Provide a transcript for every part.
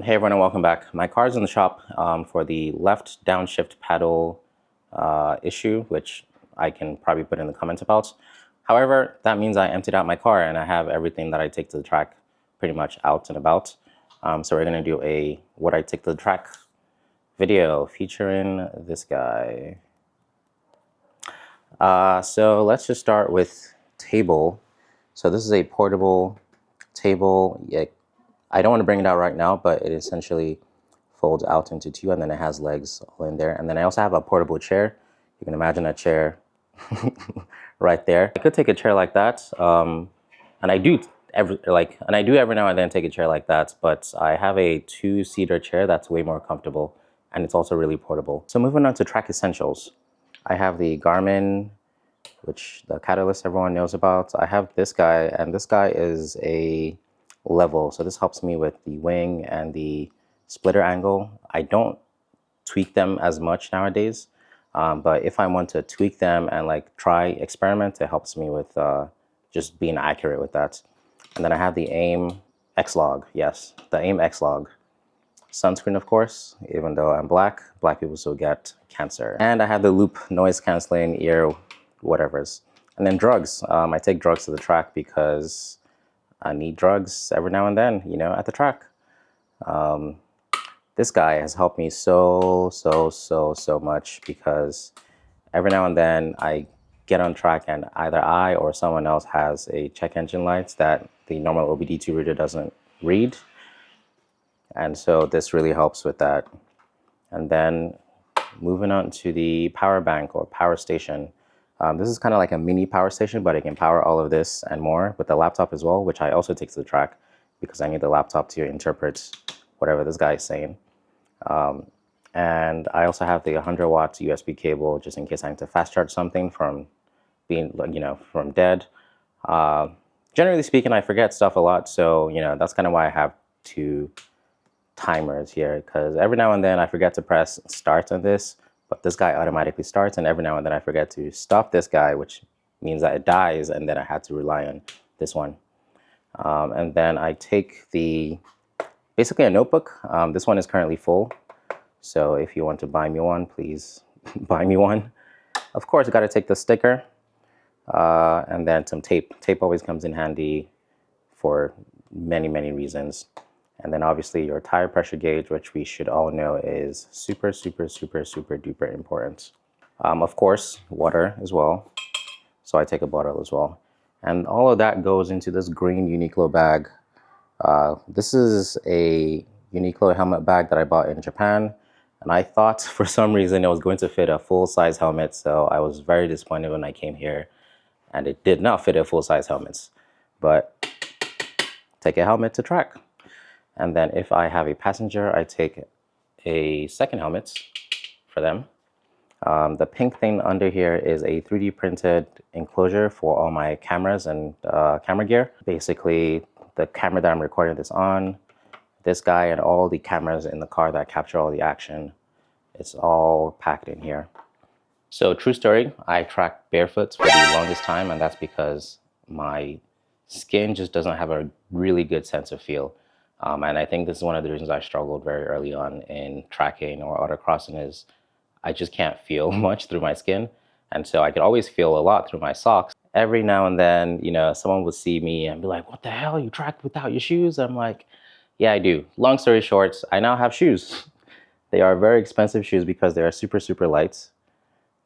Hey everyone and welcome back. My car's in the shop for the left downshift paddle issue, which I can probably put in the comments about. However, that means I emptied out my car and I have everything that I take to the track pretty much out and about. So we're going to do a what I take to the track video featuring this guy. So let's just start with table. So this is a portable table. I don't want to bring it out right now, but it essentially folds out into two, and then it has legs all in there. And then I also have a portable chair. You can imagine a chair right there. I could take a chair like that, and I do every now and then take a chair like that. But I have a two-seater chair that's way more comfortable, and it's also really portable. So moving on to track essentials, I have the Garmin, which the Catalyst everyone knows about. I have this guy, and this guy is a level, so this helps me with the wing and the splitter angle. I don't tweak them as much nowadays, but if I want to tweak them and like try experiment, it helps me with just being accurate with that. And then I have the AIM X-Log. Yes, the AIM X-Log. Sunscreen, of course, even though I'm black people still get cancer. And I have the Loop noise canceling ear whatevers. And then drugs. I take drugs to the track because I need drugs every now and then, you know, at the track. This guy has helped me so much, because every now and then I get on track and either I or someone else has a check engine light that the normal OBD2 reader doesn't read. And so this really helps with that. And then moving on to the power bank or power station. This is kind of like a mini power station, but it can power all of this and more with the laptop as well, which I also take to the track because I need the laptop to interpret whatever this guy is saying. And I also have the 100-watt USB cable just in case I need to fast charge something from being, you know, from dead. Generally speaking, I forget stuff a lot, so, you know, that's kind of why I have two timers here, because every now and then I forget to press start on this, but this guy automatically starts, and every now and then I forget to stop this guy, which means that it dies, and then I had to rely on this one. And then I take basically a notebook. This one is currently full, so if you want to buy me one, please buy me one. Of course, you got to take the sticker, and then some tape. Tape always comes in handy for many reasons. And then obviously your tire pressure gauge, which we should all know is super duper important. Of course, water as well. So I take a bottle as well. And all of that goes into this green Uniqlo bag. This is a Uniqlo helmet bag that I bought in Japan. And I thought for some reason it was going to fit a full-size helmet. So I was very disappointed when I came here and it did not fit a full-size helmet. But take a helmet to track. And then if I have a passenger, I take a second helmet for them. The pink thing under here is a 3D printed enclosure for all my cameras and camera gear. Basically, the camera that I'm recording this on, this guy, and all the cameras in the car that capture all the action, it's all packed in here. So true story, I tracked barefoot for the longest time, and that's because my skin just doesn't have a really good sense of feel. And I think this is one of the reasons I struggled very early on in tracking or autocrossing is I just can't feel much through my skin. And so I could always feel a lot through my socks. Every now and then, you know, someone would see me and be like, what the hell, you tracked without your shoes? I'm like, yeah, I do. Long story short, I now have shoes. They are very expensive shoes because they are super light.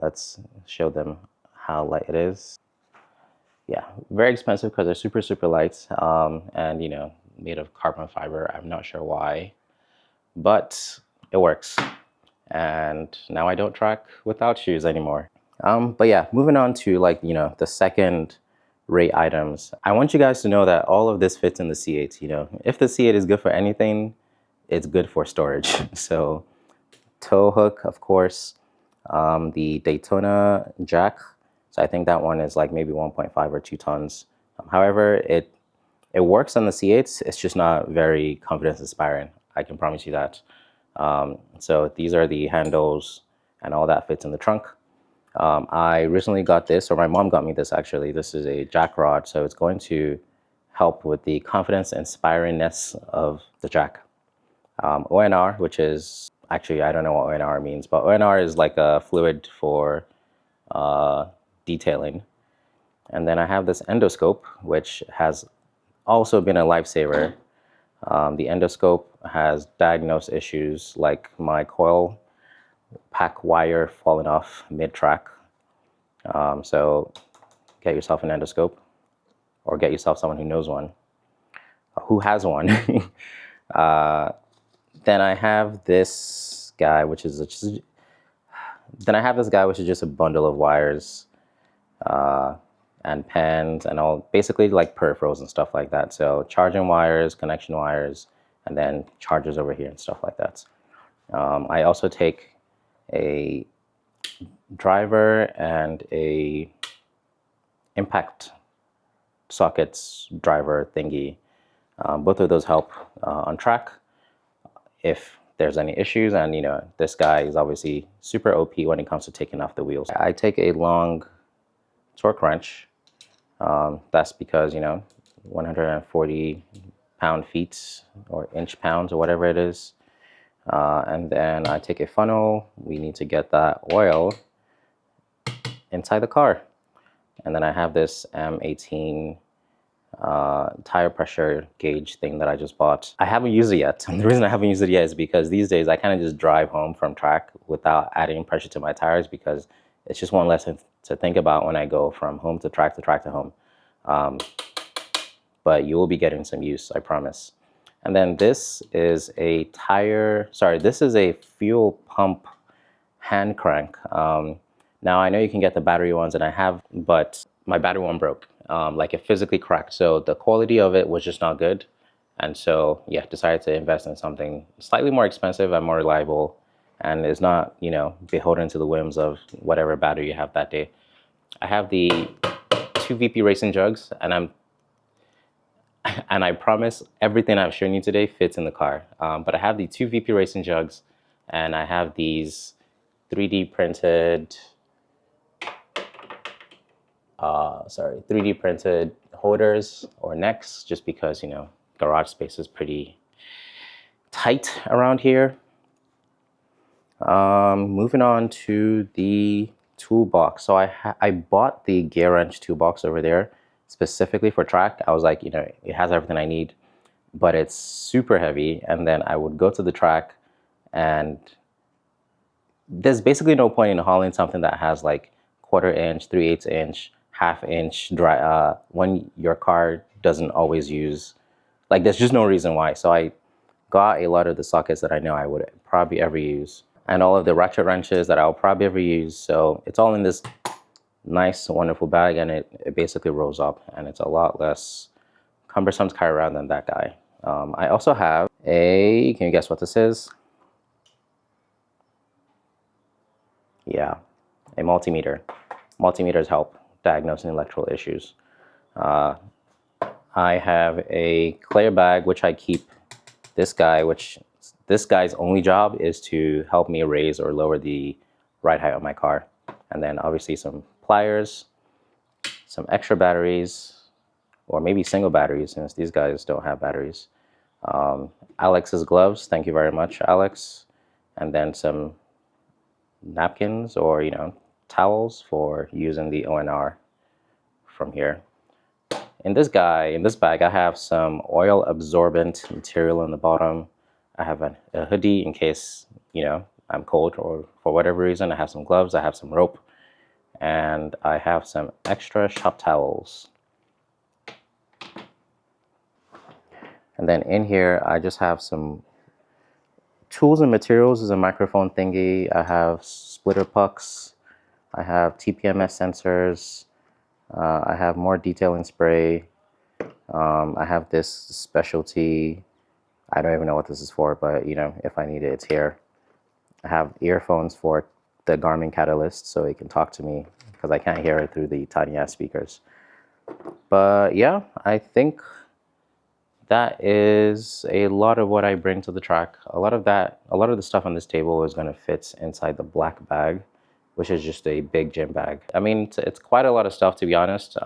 Let's show them how light it is. Yeah, very expensive because they're super light. And, you know, made of carbon fiber. I'm not sure why, but it works. And now I don't track without shoes anymore. But yeah, moving on to, like, you know, the second rate items. I want you guys to know that all of this fits in the C8. You know, if the C8 is good for anything, it's good for storage. So tow hook, of course, the Daytona jack. So I think that one is like maybe 1.5 or 2 tons. However, it works on the C8s. It's just not very confidence inspiring. I can promise you that. So these are the handles and all that fits in the trunk. I recently got this, or my mom got me this actually. This is a jack rod, so it's going to help with the confidence inspiringness of the jack. ONR, which is actually, I don't know what ONR means, but ONR is like a fluid for detailing. And then I have this endoscope, which has also been a lifesaver. The endoscope has diagnosed issues like my coil pack wire falling off mid-track. So get yourself an endoscope, or get yourself someone who knows one, who has one. Then I have this guy, which is just a bundle of wires and pens and all, basically like peripherals and stuff like that. So charging wires, connection wires, and then chargers over here and stuff like that. I also take a driver and a impact sockets driver thingy. Both of those help on track if there's any issues. And you know, this guy is obviously super OP when it comes to taking off the wheels. I take a long torque wrench. That's because, you know, 140 pound-feet or inch-pounds or whatever it is. And then I take a funnel. We need to get that oil inside the car. And then I have this M18 tire pressure gauge thing that I just bought. I haven't used it yet. And the reason I haven't used it yet is because these days I kind of just drive home from track without adding pressure to my tires, because it's just one less to think about when I go from home to track to home. But you will be getting some use, I promise. And then this is a this is a fuel pump hand crank. Now I know you can get the battery ones, and I have, but my battery one broke. Like it physically cracked. So the quality of it was just not good. And so, yeah, decided to invest in something slightly more expensive and more reliable, and is not, you know, beholden to the whims of whatever battery you have that day. I have the 2 VP racing jugs, and I promise everything I've shown you today fits in the car. But I have the 2 VP racing jugs, and I have these 3D printed 3D printed holders or necks, just because, you know, garage space is pretty tight around here. Moving on to the toolbox. So I bought the gear wrench toolbox over there specifically for track. I was like, you know, it has everything I need, but it's super heavy. And then I would go to the track, and there's basically no point in hauling something that has like 1/4 inch, 3/8 inch, 1/2 inch dry when your car doesn't always use, like, there's just no reason why. So I got a lot of the sockets that I know I would probably ever use, and all of the ratchet wrenches that I'll probably ever use. So it's all in this nice, wonderful bag, and it basically rolls up, and it's a lot less cumbersome to carry around than that guy. I also have can you guess what this is? Yeah, a multimeter. Multimeters help diagnosing electrical issues. I have a clear bag, which I keep this guy's only job is to help me raise or lower the ride height of my car. And then obviously some pliers, some extra batteries, or maybe single batteries, since these guys don't have batteries. Alex's gloves, thank you very much, Alex. And then some napkins, or, you know, towels for using the ONR from here. In this bag, I have some oil absorbent material on the bottom. I have a hoodie in case, you know, I'm cold or for whatever reason. I have some gloves, I have some rope, and I have some extra shop towels. And then in here, I just have some tools and materials. This is a microphone thingy. I have splitter pucks. I have TPMS sensors. I have more detailing spray. I have this specialty. I don't even know what this is for, but, you know, if I need it, it's here. I have earphones for the Garmin Catalyst, so it can talk to me, because I can't hear it through the tiny ass speakers. But yeah, I think that is a lot of what I bring to the track. A lot of the stuff on this table is going to fit inside the black bag, which is just a big gym bag. I mean, it's quite a lot of stuff, to be honest.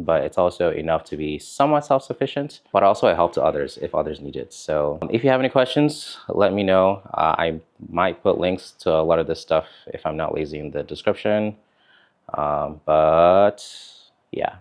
but it's also enough to be somewhat self-sufficient, but also a help to others if others need it. So if you have any questions, let me know. I might put links to a lot of this stuff if I'm not lazy in the description. But yeah.